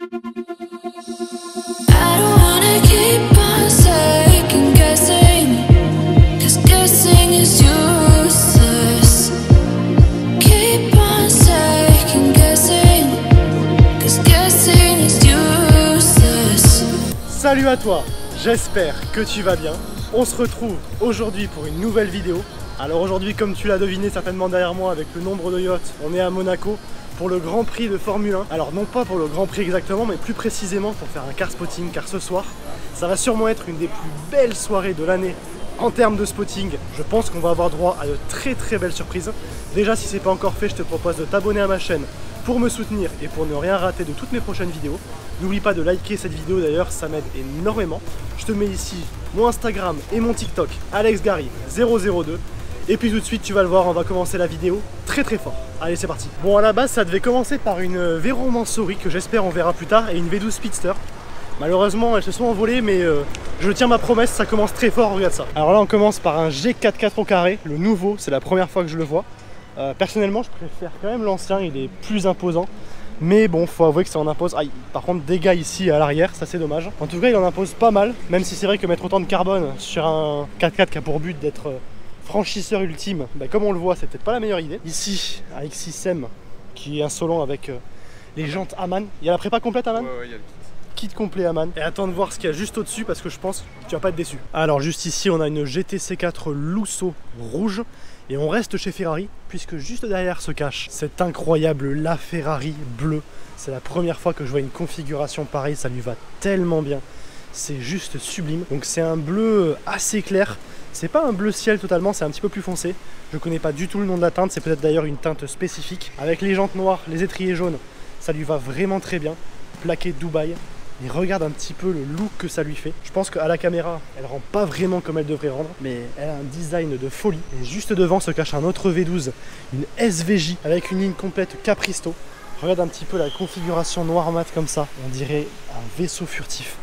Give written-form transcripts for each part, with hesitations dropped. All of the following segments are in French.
Salut à toi, j'espère que tu vas bien. On se retrouve aujourd'hui pour une nouvelle vidéo. Alors aujourd'hui, comme tu l'as deviné certainement derrière moi avec le nombre de yachts, on est à Monaco pour le Grand Prix de Formule 1. Alors non pas pour le Grand Prix exactement, mais plus précisément pour faire un car spotting, car ce soir, ça va sûrement être une des plus belles soirées de l'année en termes de spotting. Je pense qu'on va avoir droit à de très belles surprises. Déjà, si ce n'est pas encore fait, je te propose de t'abonner à ma chaîne pour me soutenir et pour ne rien rater de toutes mes prochaines vidéos. N'oublie pas de liker cette vidéo d'ailleurs, ça m'aide énormément. Je te mets ici mon Instagram et mon TikTok, AlexGary002. Et puis tout de suite, tu vas le voir, on va commencer la vidéo très fort. Allez, c'est parti. Bon, à la base, ça devait commencer par une Veyron Mansory que j'espère on verra plus tard et une V12 Speedster. Malheureusement, elles se sont envolées, mais je tiens ma promesse, ça commence très fort, regarde ça. Alors là, on commence par un G44 au carré, le nouveau, c'est la première fois que je le vois. Personnellement, je préfère quand même l'ancien, il est plus imposant. Mais bon, faut avouer que ça en impose. Aïe, par contre, dégâts ici à l'arrière, ça c'est dommage. En tout cas, il en impose pas mal, même si c'est vrai que mettre autant de carbone sur un 4x4 qui a pour but d'être franchisseur ultime, bah, comme on le voit, c'est peut-être pas la meilleure idée. Ici, un X6M qui est insolent avec les jantes Amann. Il y a la prépa complète Amann? Ouais, il y a le kit complet Amann. Et attends de voir ce qu'il y a juste au-dessus parce que je pense que tu vas pas être déçu. Alors juste ici, on a une GTC4 Lusso rouge. Et on reste chez Ferrari, puisque juste derrière se cache cet incroyable LaFerrari bleu. C'est la première fois que je vois une configuration pareille, ça lui va tellement bien. C'est juste sublime. Donc c'est un bleu assez clair. C'est pas un bleu ciel totalement, c'est un petit peu plus foncé. Je connais pas du tout le nom de la teinte, c'est peut-être d'ailleurs une teinte spécifique. Avec les jantes noires, les étriers jaunes, ça lui va vraiment très bien. Plaqué Dubaï. Et regarde un petit peu le look que ça lui fait. Je pense qu'à la caméra, elle rend pas vraiment comme elle devrait rendre, mais elle a un design de folie. Et juste devant se cache un autre V12, une SVJ avec une ligne complète Capristo. Regarde un petit peu la configuration noir mat comme ça. On dirait un vaisseau furtif.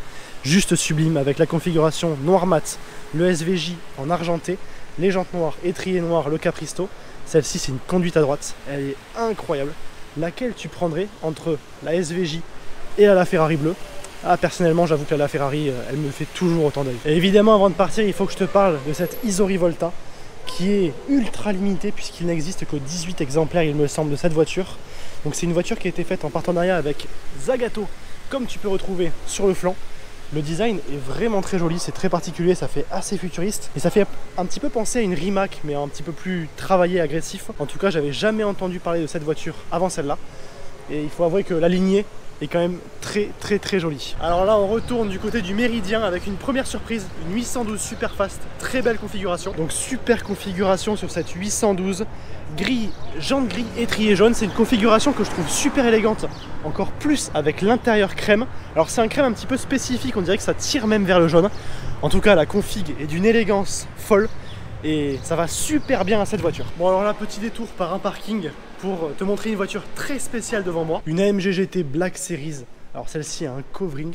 Juste sublime avec la configuration noir mat, le SVJ en argenté, les jantes noires, étrier noir, le Capristo. Celle-ci, c'est une conduite à droite. Elle est incroyable. Laquelle tu prendrais entre la SVJ et la Ferrari bleue? Ah, personnellement, j'avoue que la Ferrari, elle me fait toujours autant d'œil. Et évidemment, avant de partir, il faut que je te parle de cette Isori Volta qui est ultra limitée puisqu'il n'existe que 18 exemplaires, il me semble, de cette voiture. Donc c'est une voiture qui a été faite en partenariat avec Zagato, comme tu peux retrouver sur le flanc. Le design est vraiment très joli, c'est très particulier, ça fait assez futuriste. Et ça fait un petit peu penser à une Rimac, mais un petit peu plus travaillé, agressif. En tout cas, j'avais jamais entendu parler de cette voiture avant celle-là. Et il faut avouer que la lignée est quand même très jolie. Alors là, on retourne du côté du Méridien avec une première surprise, une 812 super fast, très belle configuration. Donc super configuration sur cette 812, gris, jante gris, étrier jaune. C'est une configuration que je trouve super élégante, encore plus avec l'intérieur crème. Alors c'est un crème un petit peu spécifique, on dirait que ça tire même vers le jaune. En tout cas, la config est d'une élégance folle et ça va super bien à cette voiture. Bon, alors là, petit détour par un parking pour te montrer une voiture très spéciale devant moi. Une AMG GT Black Series. Alors celle-ci a un covering,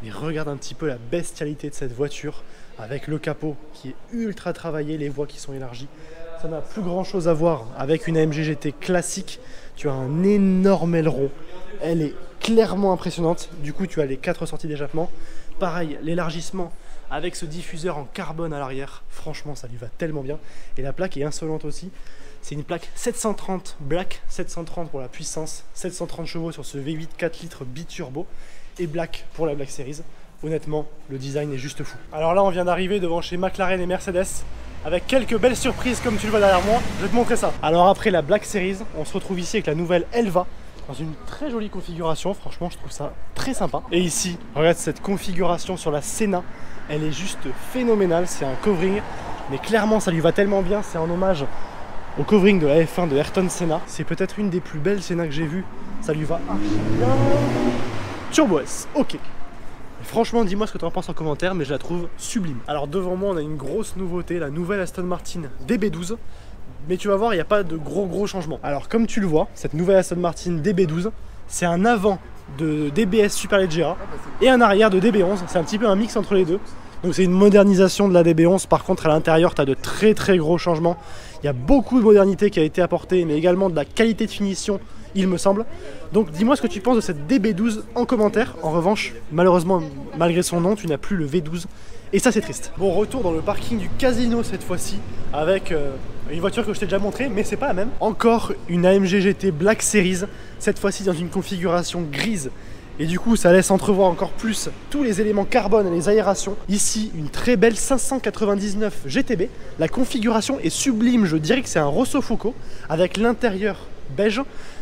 mais regarde un petit peu la bestialité de cette voiture avec le capot qui est ultra travaillé, les voies qui sont élargies. Ça n'a plus grand chose à voir avec une AMG GT classique. Tu as un énorme aileron. Elle est clairement impressionnante. Du coup, tu as les 4 sorties d'échappement. Pareil, l'élargissement avec ce diffuseur en carbone à l'arrière. Franchement, ça lui va tellement bien. Et la plaque est insolente aussi. C'est une plaque 730 Black, 730 pour la puissance, 730 chevaux sur ce V8 4 litres biturbo et Black pour la Black Series. Honnêtement, le design est juste fou. Alors là, on vient d'arriver devant chez McLaren et Mercedes avec quelques belles surprises comme tu le vois derrière moi. Je vais te montrer ça. Alors après la Black Series, on se retrouve ici avec la nouvelle Elva dans une très jolie configuration. Franchement, je trouve ça très sympa. Et ici, regarde cette configuration sur la Senna. Elle est juste phénoménale. C'est un covering, mais clairement, ça lui va tellement bien. C'est en hommage au covering de la F1 de Ayrton Senna. C'est peut-être une des plus belles Senna que j'ai vues. Ça lui va archi bien. Turbo S, ok. Et franchement, dis-moi ce que tu en penses en commentaire, mais je la trouve sublime. Alors devant moi, on a une grosse nouveauté, la nouvelle Aston Martin DB12. Mais tu vas voir, il n'y a pas de gros changements. Alors comme tu le vois, cette nouvelle Aston Martin DB12, c'est un avant de DBS Superleggera et un arrière de DB11. C'est un petit peu un mix entre les deux. Donc c'est une modernisation de la DB11. Par contre à l'intérieur tu as de très gros changements. Il y a beaucoup de modernité qui a été apportée, mais également de la qualité de finition, il me semble. Donc dis-moi ce que tu penses de cette DB12 en commentaire. En revanche, malheureusement, malgré son nom, tu n'as plus le V12. Et ça c'est triste. Bon, retour dans le parking du casino cette fois-ci, avec une voiture que je t'ai déjà montrée, mais c'est pas la même. Encore une AMG GT Black Series, cette fois-ci dans une configuration grise. Et du coup ça laisse entrevoir encore plus tous les éléments carbone et les aérations. Ici une très belle 599 GTB. La configuration est sublime, je dirais que c'est un Rosso-Fuoco avec l'intérieur beige.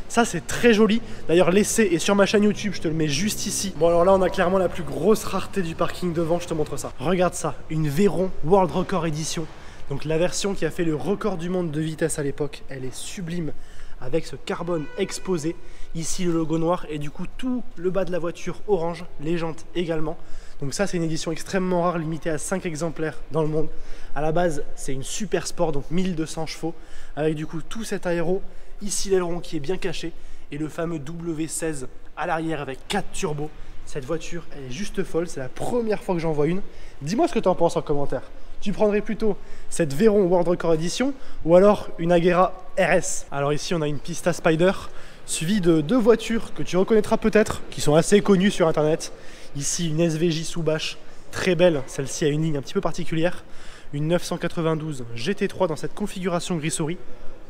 Ça c'est très joli. D'ailleurs l'essai est sur ma chaîne YouTube, je te le mets juste ici. Bon alors là on a clairement la plus grosse rareté du parking devant, je te montre ça. Regarde ça, une Veyron World Record Edition. Donc la version qui a fait le record du monde de vitesse à l'époque, elle est sublime. Avec ce carbone exposé, ici le logo noir et du coup tout le bas de la voiture orange, les jantes également. Donc ça c'est une édition extrêmement rare, limitée à 5 exemplaires dans le monde. À la base c'est une super sport, donc 1200 chevaux, avec du coup tout cet aéro, ici l'aileron qui est bien caché et le fameux W16 à l'arrière avec 4 turbos. Cette voiture elle est juste folle, c'est la première fois que j'en vois une. Dis-moi ce que tu en penses en commentaire. Tu prendrais plutôt cette Veyron World Record Edition ou alors une Agera RS. Alors ici on a une Pista Spider suivie de deux voitures que tu reconnaîtras peut-être, qui sont assez connues sur internet. Ici une SVJ sous bâche, très belle, celle-ci a une ligne un petit peu particulière. Une 992 GT3 dans cette configuration gris-souris.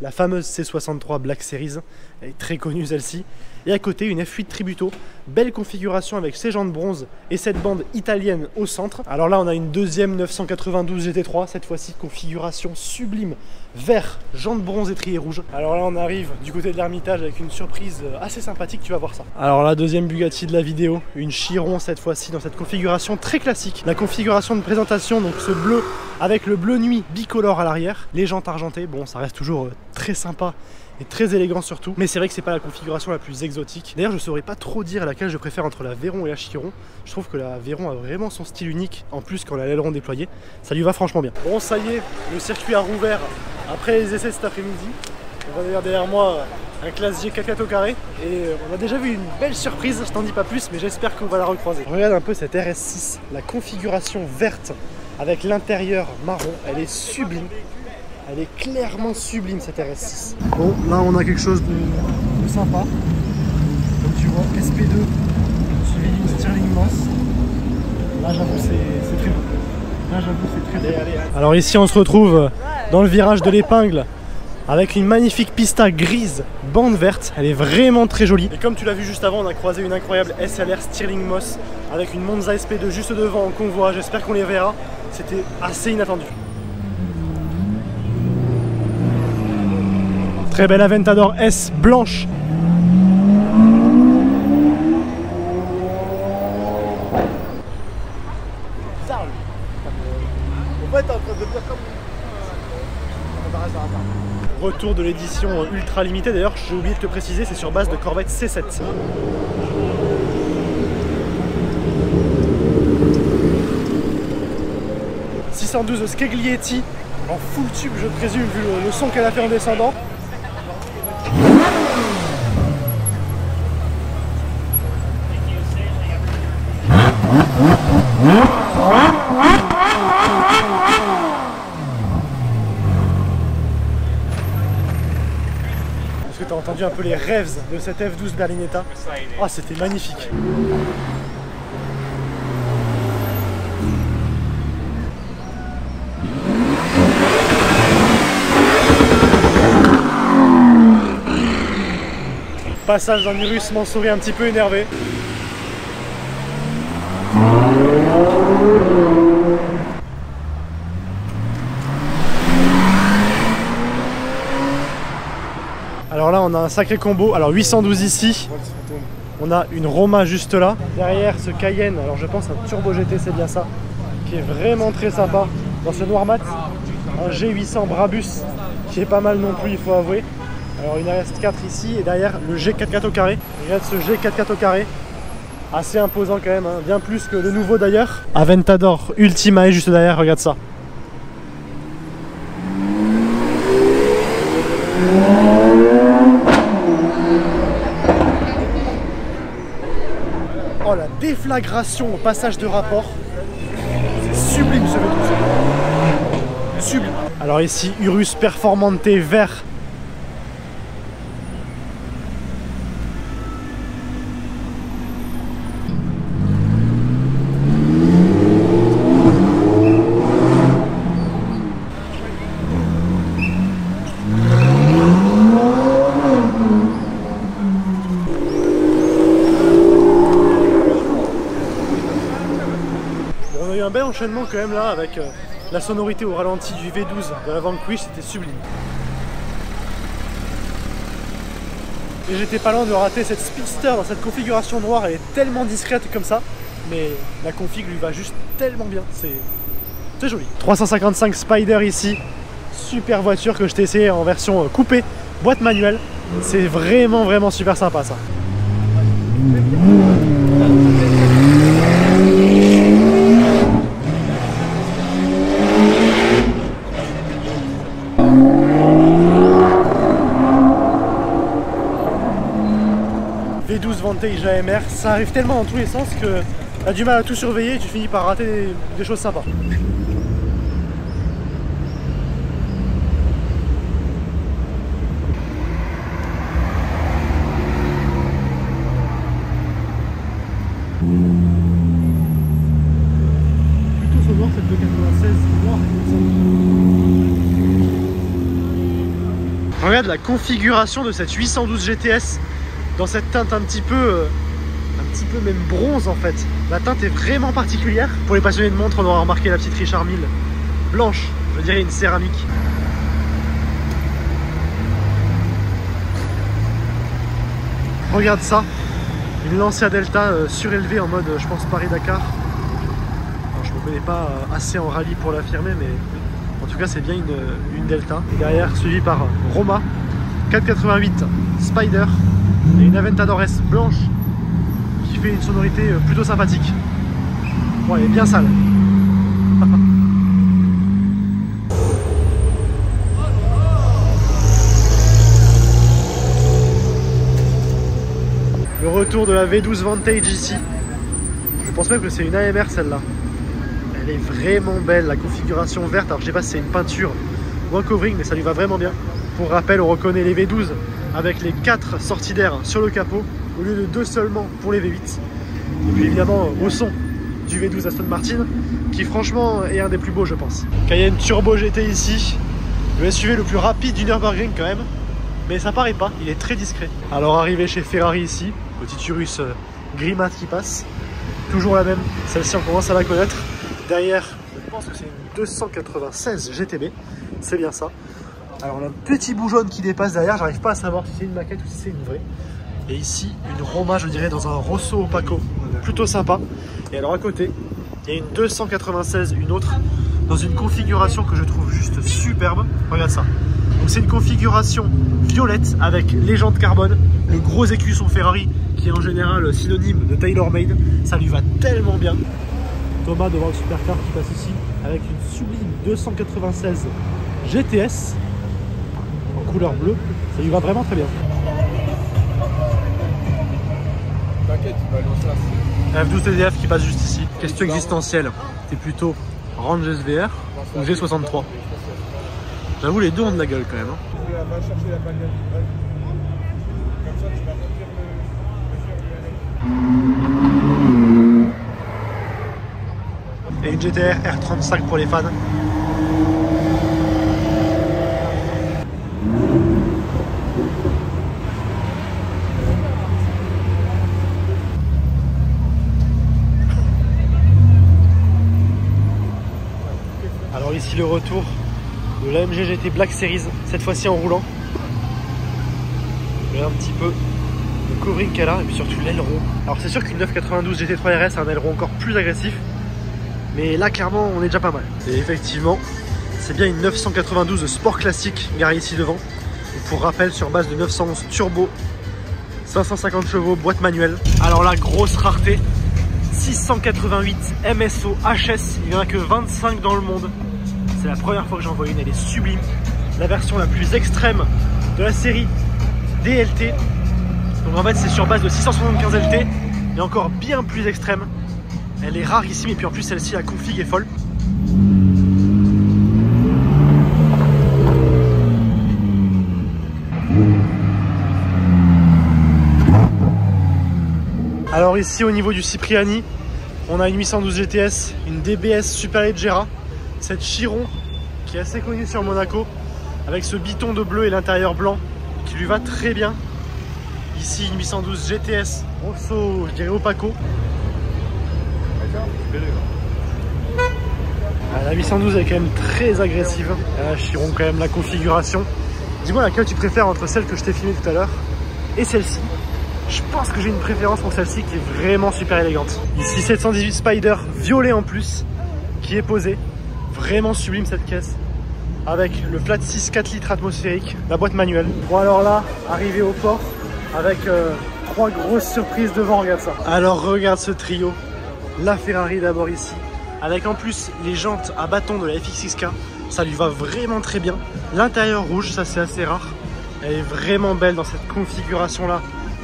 La fameuse C63 Black Series, elle est très connue celle-ci. Et à côté une F8 Tributo, belle configuration avec ses jantes bronze et cette bande italienne au centre. Alors là on a une deuxième 992 GT3, cette fois-ci configuration sublime, vert, jantes bronze et trier rouge. Alors là on arrive du côté de l'Ermitage avec une surprise assez sympathique, tu vas voir ça. Alors la deuxième Bugatti de la vidéo, une Chiron cette fois-ci dans cette configuration très classique. La configuration de présentation, donc ce bleu avec le bleu nuit bicolore à l'arrière, les jantes argentées, bon ça reste toujours très sympa et très élégant surtout, mais c'est vrai que c'est pas la configuration la plus exotique. D'ailleurs je saurais pas trop dire laquelle je préfère entre la Veyron et la Chiron. Je trouve que la Veyron a vraiment son style unique, en plus quand elle a l'aileron déployé, ça lui va franchement bien. Bon ça y est, le circuit a rouvert après les essais cet après-midi. On va derrière moi un classe G 4x4 au carré et on a déjà vu une belle surprise, je t'en dis pas plus mais j'espère qu'on va la recroiser. Regarde un peu cette RS6, la configuration verte avec l'intérieur marron, elle est sublime. Elle est clairement sublime cette RS6. Bon, là on a quelque chose de sympa. Donc tu vois, SP2 suivi d'une Stirling Moss. Là j'avoue c'est très beau. Là j'avoue c'est très beau. Alors ici on se retrouve dans le virage de l'Épingle avec une magnifique Pista grise, bande verte. Elle est vraiment très jolie. Et comme tu l'as vu juste avant, on a croisé une incroyable SLR Stirling Moss avec une Monza SP2 juste devant en convoi. J'espère qu'on les verra. C'était assez inattendu. Très belle Aventador S blanche. Bizarre lui. En fait, t'es en train de faire comme... Retour de l'édition ultra limitée, d'ailleurs j'ai oublié de te préciser, c'est sur base de Corvette C7. « 612 Scaglietti en full tube je présume vu le son qu'elle a fait en descendant. Est-ce que tu as entendu un peu les rêves de cette F12 Berlinetta? Oh, c'était magnifique. Passage d'un Urus Mansouri un petit peu énervé. Alors là on a un sacré combo, alors 812 ici, on a une Roma juste là, derrière ce Cayenne, alors je pense un Turbo GT c'est bien ça, qui est vraiment très sympa, dans ce noir mat, un G800 Brabus qui est pas mal non plus il faut avouer. Alors une RS4 ici et derrière le G44 au carré, regarde ce G44 au carré, assez imposant quand même, hein. Bien plus que le nouveau d'ailleurs. Aventador Ultima juste derrière, regarde ça. Oh la déflagration au passage de rapport, c'est sublime ce V12. Sublime. Alors ici, Urus Performante vert. On a eu un bel enchaînement quand même là avec la sonorité au ralenti du V12 de la Vanquish, c'était sublime. Et j'étais pas loin de rater cette Speedster dans cette configuration noire, elle est tellement discrète comme ça, mais la config lui va juste tellement bien, c'est joli. 355 Spider ici, super voiture que je t'ai essayé en version coupée, boîte manuelle, c'est vraiment super sympa ça. V12 Vantage AMR, ça arrive tellement dans tous les sens que t'as du mal à tout surveiller et tu finis par rater des choses sympas. Plutôt sonore cette 296 noire. Regarde la configuration de cette 812 GTS dans cette teinte un petit peu même bronze en fait. La teinte est vraiment particulière. Pour les passionnés de montres, on aura remarqué la petite Richard Mille blanche, je dirais une céramique. Regarde ça, une Lancia Delta surélevée en mode, je pense, Paris-Dakar. Je ne me connais pas assez en rallye pour l'affirmer, mais en tout cas c'est bien une Delta. Et derrière, suivi par Roma 488 Spider et une Aventador S blanche qui fait une sonorité plutôt sympathique. Bon, elle est bien sale. Le retour de la V12 Vantage ici. Je pense même que c'est une AMR celle-là. Elle est vraiment belle, la configuration verte. Alors je sais pas si c'est une peinture ou un covering, mais ça lui va vraiment bien. Pour rappel, on reconnaît les V12 avec les 4 sorties d'air sur le capot au lieu de 2 seulement pour les V8. Et puis évidemment au son du V12 Aston Martin qui franchement est un des plus beaux je pense. Cayenne Turbo GT ici, le SUV le plus rapide du Nürburgring quand même, mais ça paraît pas, il est très discret. Alors arrivé chez Ferrari ici, petit Urus gris mat qui passe, toujours la même, celle-ci on commence à la connaître. Derrière, je pense que c'est une 296 GTB, c'est bien ça. Alors on a un petit bout jaune qui dépasse derrière, j'arrive pas à savoir si c'est une maquette ou si c'est une vraie. Et ici, une Roma, je dirais, dans un Rosso opaco, plutôt sympa. Et alors à côté, il y a une 296, une autre, dans une configuration que je trouve juste superbe. Regarde ça. Donc c'est une configuration violette avec les jantes carbone, le gros écusson Ferrari qui est en général synonyme de tailor-made. Ça lui va tellement bien. Thomas devant le supercar qui passe ici avec une sublime 296 GTS en couleur bleue. Ça lui va vraiment très bien. F12 TDF qui passe juste ici. Question existentielle. T'es plutôt Range SVR ou G63? J'avoue les deux ont de la gueule quand même. Et une GTR R35 pour les fans. Alors ici le retour de l'AMG GT Black Series, cette fois-ci en roulant. Regarde un petit peu le covering qu'elle a et puis surtout l'aileron. Alors c'est sûr qu'une 992 GT3 RS a un aileron encore plus agressif, mais là clairement on est déjà pas mal. Et effectivement c'est bien une 992 sport classique garée ici devant. Et pour rappel sur base de 911 turbo, 550 chevaux, boîte manuelle. Alors la grosse rareté, 688 MSO HS, il n'y en a que 25 dans le monde. C'est la première fois que j'en vois une, elle est sublime. La version la plus extrême de la série DLT. Donc en fait c'est sur base de 675 LT, mais encore bien plus extrême. Elle est rarissime et puis en plus celle-ci la config est folle. Alors ici au niveau du Cipriani, on a une 812 GTS, une DBS Superleggera, cette Chiron qui est assez connue sur Monaco, avec ce biton de bleu et l'intérieur blanc qui lui va très bien. Ici une 812 GTS, Rosso, je dirais opaco. La 812 est quand même très agressive. La Chiron quand même la configuration. Dis-moi laquelle tu préfères entre celle que je t'ai filmée tout à l'heure et celle-ci. Je pense que j'ai une préférence pour celle-ci qui est vraiment super élégante. Ici 718 Spider violet en plus qui est posé. Vraiment sublime cette caisse. Avec le flat 6 4 litres atmosphérique, la boîte manuelle. Bon alors là, arrivé au port avec 3 grosses surprises devant, regarde ça. Alors regarde ce trio. La Ferrari d'abord ici. Avec en plus les jantes à bâton de la FX6K. Ça lui va vraiment très bien. L'intérieur rouge, ça c'est assez rare. Elle est vraiment belle dans cette configuration là.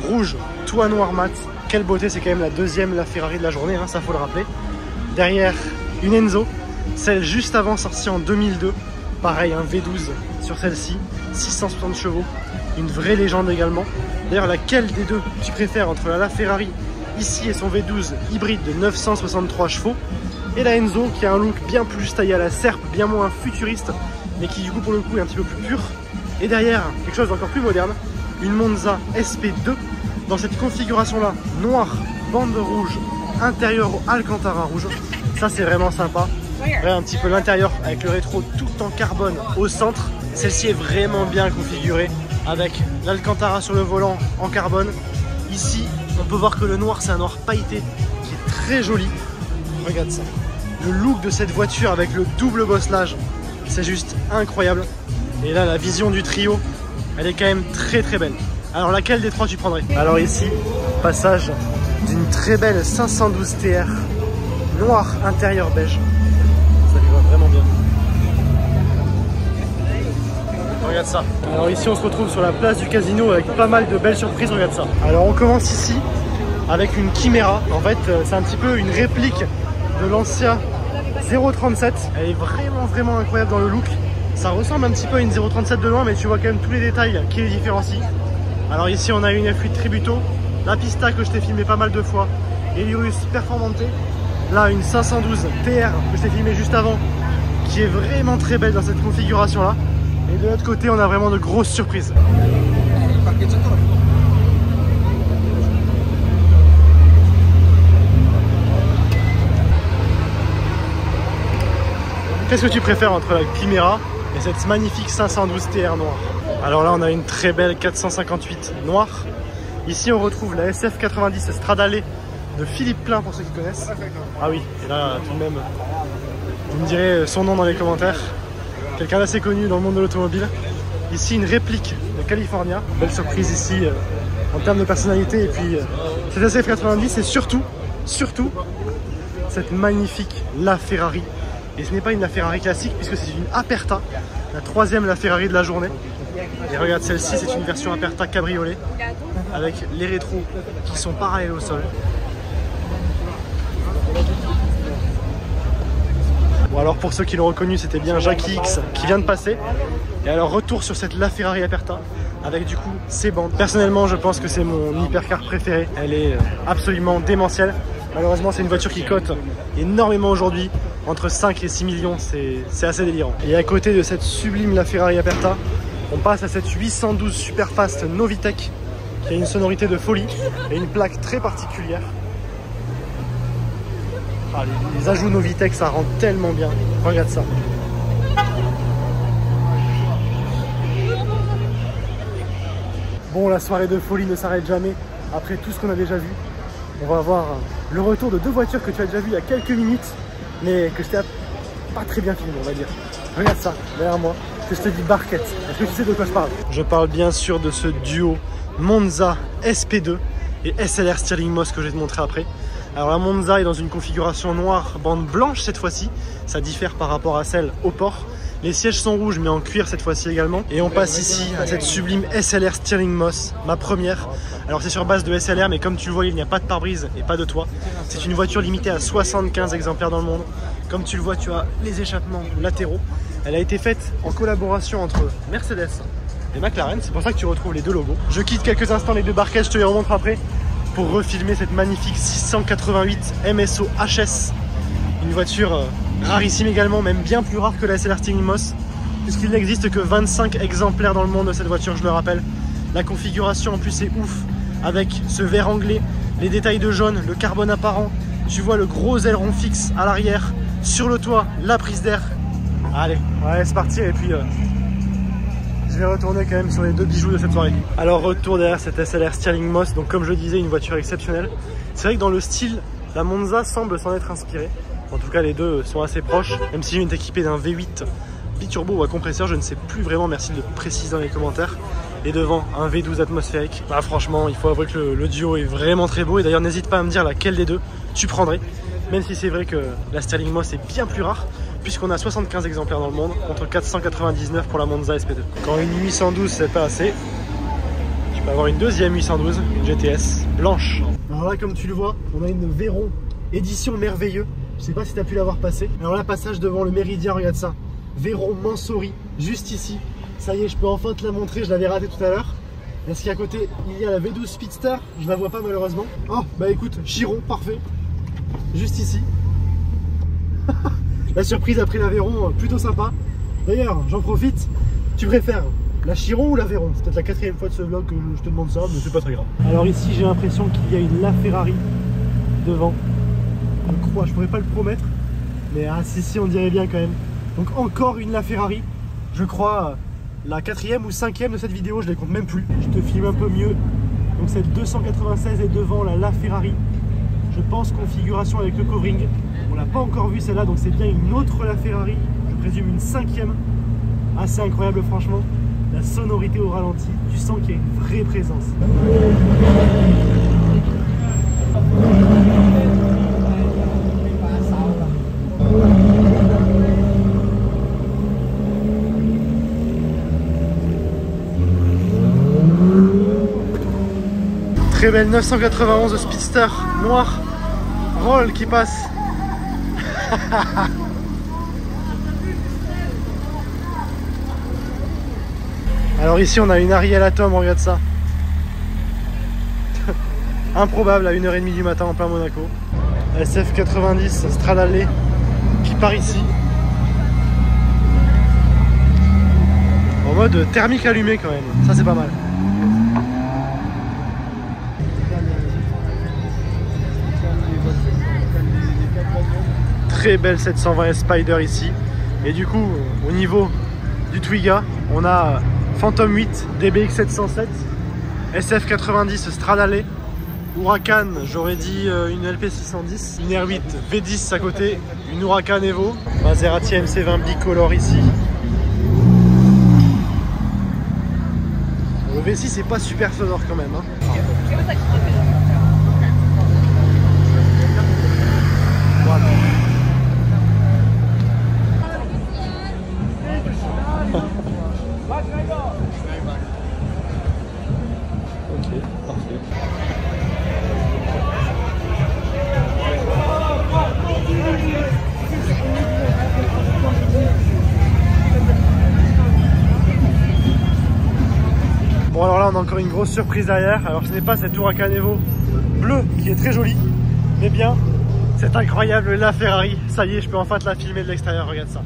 Rouge, toit noir mat. Quelle beauté, c'est quand même la deuxième la Ferrari de la journée, hein, ça faut le rappeler. Derrière, une Enzo. Celle juste avant, sortie en 2002. Pareil, un V12 sur celle-ci. 660 chevaux. Une vraie légende également. D'ailleurs, laquelle des deux tu préfères entre la Ferrari ici et son V12 hybride de 963 chevaux et la Enzo qui a un look bien plus taillé à la serpe, bien moins futuriste, mais qui du coup pour le coup est un petit peu plus pur. Et derrière, quelque chose d'encore plus moderne, une Monza SP2 dans cette configuration là, noir, bande rouge, intérieur Alcantara rouge. Ça c'est vraiment sympa. Regarde un petit peu l'intérieur avec le rétro tout en carbone au centre. Celle-ci est vraiment bien configurée avec l'Alcantara sur le volant en carbone. Ici, on peut voir que le noir c'est un noir pailleté qui est très joli. Regarde ça. Le look de cette voiture avec le double bosselage, c'est juste incroyable. Et là, la vision du trio, elle est quand même très très belle. Alors laquelle des trois tu prendrais? Alors ici, passage d'une très belle 512 TR, noir intérieur beige. Ça lui va vraiment bien. Regarde ça. Alors ici on se retrouve sur la place du casino avec pas mal de belles surprises, regarde ça. Alors on commence ici avec une Chimera. En fait c'est un petit peu une réplique de l'ancien 037. Elle est vraiment incroyable dans le look. Ça ressemble un petit peu à une 037 de loin, mais tu vois quand même tous les détails qui les différencient. Alors ici on a une F8 Tributo, la Pista que je t'ai filmé pas mal de fois, et l'Irus Performante. Là une 512 TR que je t'ai filmé juste avant, qui est vraiment très belle dans cette configuration là. Et de l'autre côté on a vraiment de grosses surprises. Qu'est-ce que tu préfères entre la Chimera et cette magnifique 512 TR noire? Alors là on a une très belle 458 noire. Ici on retrouve la SF90 Stradale de Philippe Plein pour ceux qui connaissent. Ah oui, et là tout de même, vous me direz son nom dans les commentaires. Quelqu'un d'assez connu dans le monde de l'automobile. Ici une réplique de California. Belle surprise ici en termes de personnalité. Et puis cette SF90 et surtout cette magnifique La Ferrari. Et ce n'est pas une La Ferrari classique puisque c'est une Aperta, la troisième La Ferrari de la journée. Et regarde celle-ci, c'est une version Aperta cabriolet avec les rétros qui sont parallèles au sol. Bon alors pour ceux qui l'ont reconnu, c'était bien Jackie X qui vient de passer. Et alors retour sur cette La Ferrari Aperta avec du coup ses bandes. Personnellement je pense que c'est mon hypercar préféré. Elle est absolument démentielle. Malheureusement c'est une voiture qui cote énormément aujourd'hui. Entre 5 et 6 millions, c'est assez délirant. Et à côté de cette sublime La Ferrari Aperta, on passe à cette 812 Superfast Novitec qui a une sonorité de folie et une plaque très particulière. Ah, les ajouts Novitec, ça rend tellement bien. Regarde ça. Bon, la soirée de folie ne s'arrête jamais. Après tout ce qu'on a déjà vu, on va avoir le retour de deux voitures que tu as déjà vues il y a quelques minutes, mais que je t'ai pas très bien filmé, on va dire. Regarde ça, derrière moi, que je te dis barquette. Est-ce que tu sais de quoi je parle? Je parle bien sûr de ce duo Monza SP2 et SLR Stirling Moss que je vais te montrer après. Alors la Monza est dans une configuration noire, bande blanche cette fois-ci. Ça diffère par rapport à celle au port. Les sièges sont rouges mais en cuir cette fois-ci également. Et on passe ici à cette sublime SLR Stirling Moss, ma première. Alors c'est sur base de SLR mais comme tu le vois il n'y a pas de pare-brise et pas de toit. C'est une voiture limitée à 75 exemplaires dans le monde. Comme tu le vois tu as les échappements latéraux. Elle a été faite en collaboration entre Mercedes et McLaren. C'est pour ça que tu retrouves les deux logos. Je quitte quelques instants les deux barquettes, je te les remontre après. pour refilmer cette magnifique 688 MSO HS. Une voiture rarissime également, même bien plus rare que la SLR Stirling Moss, puisqu'il n'existe que 25 exemplaires dans le monde de cette voiture, je le rappelle. La configuration en plus est ouf, avec ce verre anglais, les détails de jaune, le carbone apparent. Tu vois le gros aileron fixe à l'arrière, sur le toit, la prise d'air. Allez, on va laisser partir et puis je vais retourner quand même sur les deux bijoux de cette soirée. Alors retour derrière cette SLR Stirling Moss, donc comme je le disais, une voiture exceptionnelle. C'est vrai que dans le style, la Monza semble s'en être inspirée. En tout cas, les deux sont assez proches, même si l'une est équipée d'un V8 biturbo ou à compresseur, je ne sais plus vraiment, merci de le préciser dans les commentaires. Et devant, un V12 atmosphérique. Bah, franchement, il faut avouer que le duo est vraiment très beau. Et d'ailleurs, n'hésite pas à me dire laquelle des deux tu prendrais. Même si c'est vrai que la Stirling Moss est bien plus rare, puisqu'on a 75 exemplaires dans le monde, contre 499 pour la Monza SP2. Quand une 812 c'est pas assez, tu peux avoir une deuxième 812, une GTS blanche. Alors là, comme tu le vois, on a une Veyron édition merveilleux. Je sais pas si tu as pu l'avoir passé. Alors là, passage devant le Méridien, regarde ça. Veyron Mansouri, juste ici. Ça y est, je peux enfin te la montrer, je l'avais raté tout à l'heure. Est-ce qu'à côté, il y a la V12 Speedster? Je la vois pas malheureusement. Oh, bah écoute, Chiron, parfait. Juste ici. La surprise après la Veyron, plutôt sympa. D'ailleurs, j'en profite, tu préfères la Chiron ou la Veyron? C'est peut-être la quatrième fois de ce vlog que je te demande ça, mais c'est pas très grave. Alors ici, j'ai l'impression qu'il y a une LaFerrari devant. Je crois, je pourrais pas le promettre, mais ah si, on dirait bien quand même. Donc encore une LaFerrari, je crois la quatrième ou cinquième de cette vidéo, je les compte même plus. Je te filme un peu mieux. Donc cette 296 est devant la LaFerrari. Je pense configuration avec le covering. On l'a pas encore vu celle-là, donc c'est bien une autre LaFerrari. Je présume une cinquième. Assez incroyable franchement. La sonorité au ralenti, tu sens qu'il y a une vraie présence. Très belle 991 Speedster noir, roll qui passe. Alors ici on a une Ariel Atom, regarde ça. Improbable à 1h30 du matin en plein Monaco. SF90 Stradale qui part ici. En mode thermique allumé quand même, ça c'est pas mal. Très belle 720 Spider ici. Et du coup, au niveau du Twiga, on a Phantom 8 DBX 707, SF90 Stradale, Huracan, j'aurais dit une LP 610, une R8 V10 à côté, une Huracan Evo, Maserati MC20 bicolore ici. Le V6 c'est pas super sonore quand même. Hein. Voilà. Ok, parfait. Bon alors là on a encore une grosse surprise derrière. Alors ce n'est pas cette Huracan Evo bleue qui est très jolie, mais bien cette incroyable LaFerrari. Ça y est, je peux enfin te la filmer de l'extérieur, regarde ça.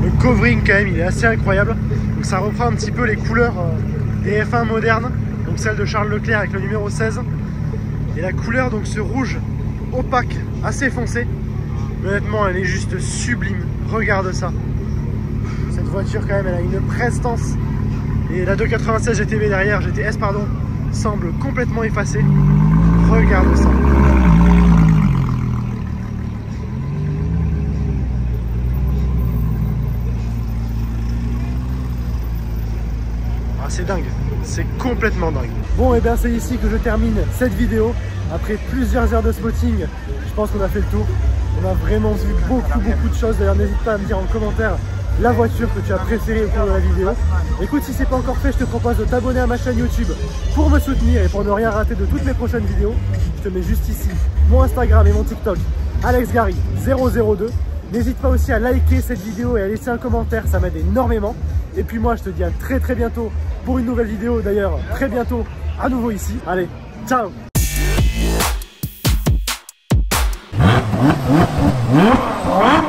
Le covering quand même il est assez incroyable. Donc ça reprend un petit peu les couleurs des F1 modernes, donc celle de Charles Leclerc avec le numéro 16. Et la couleur, donc ce rouge opaque, assez foncé. Mais honnêtement elle est juste sublime, regarde ça. Cette voiture quand même elle a une prestance. Et la 296 GTB derrière, GTS pardon, semble complètement effacée. Regarde ça. Ah c'est dingue, c'est complètement dingue. Bon et bien c'est ici que je termine cette vidéo. Après plusieurs heures de spotting, je pense qu'on a fait le tour. On a vraiment vu beaucoup de choses. D'ailleurs n'hésite pas à me dire en commentaire la voiture que tu as préférée au cours de la vidéo. Écoute, si c'est pas encore fait, je te propose de t'abonner à ma chaîne YouTube pour me soutenir et pour ne rien rater de toutes mes prochaines vidéos. Je te mets juste ici mon Instagram et mon TikTok, AlexGary002. N'hésite pas aussi à liker cette vidéo et à laisser un commentaire, ça m'aide énormément. Et puis moi je te dis à très bientôt pour une nouvelle vidéo, d'ailleurs très bientôt à nouveau ici. Allez, ciao. What?